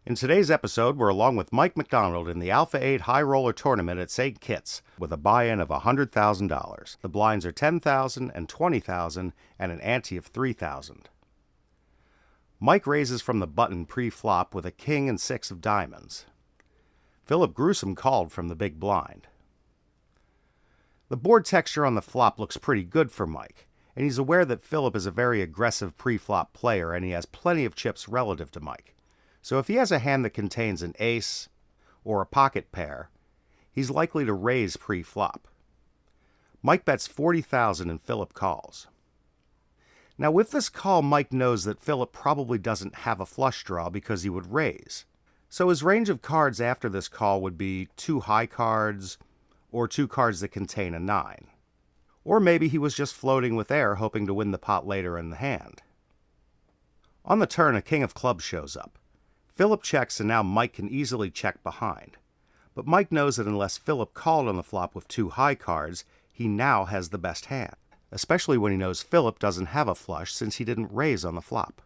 In today's episode, we're along with Mike McDonald in the Alpha 8 High Roller Tournament at St. Kitts with a buy-in of $100,000. The blinds are $10,000 and $20,000 and an ante of $3,000. Mike raises from the button pre-flop with a king and 6 of diamonds. Philip Gruesome called from the big blind. The board texture on the flop looks pretty good for Mike, and he's aware that Philip is a very aggressive pre-flop player and he has plenty of chips relative to Mike. So if he has a hand that contains an ace or a pocket pair, he's likely to raise pre-flop. Mike bets $40,000 and Philip calls. Now with this call, Mike knows that Philip probably doesn't have a flush draw because he would raise. So his range of cards after this call would be 2 high cards or 2 cards that contain a 9. Or maybe he was just floating with air hoping to win the pot later in the hand. On the turn, a king of clubs shows up. Philip checks and now Mike can easily check behind. But Mike knows that unless Philip called on the flop with 2 high cards, he now has the best hand, especially when he knows Philip doesn't have a flush since he didn't raise on the flop.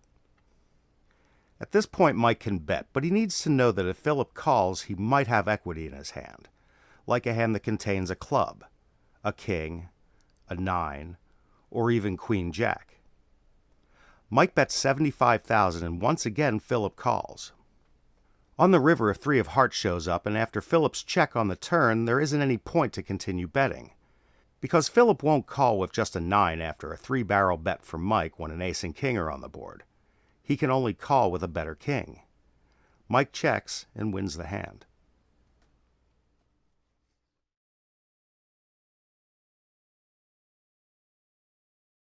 At this point Mike can bet, but he needs to know that if Philip calls, he might have equity in his hand, like a hand that contains a club, a king, a 9, or even Queen Jack. Mike bets $75,000 and once again Philip calls. On the river, a 3 of hearts shows up, and after Philip's check on the turn, there isn't any point to continue betting. Because Philip won't call with just a 9 after a 3-barrel bet from Mike when an ace and king are on the board. He can only call with a better king. Mike checks and wins the hand.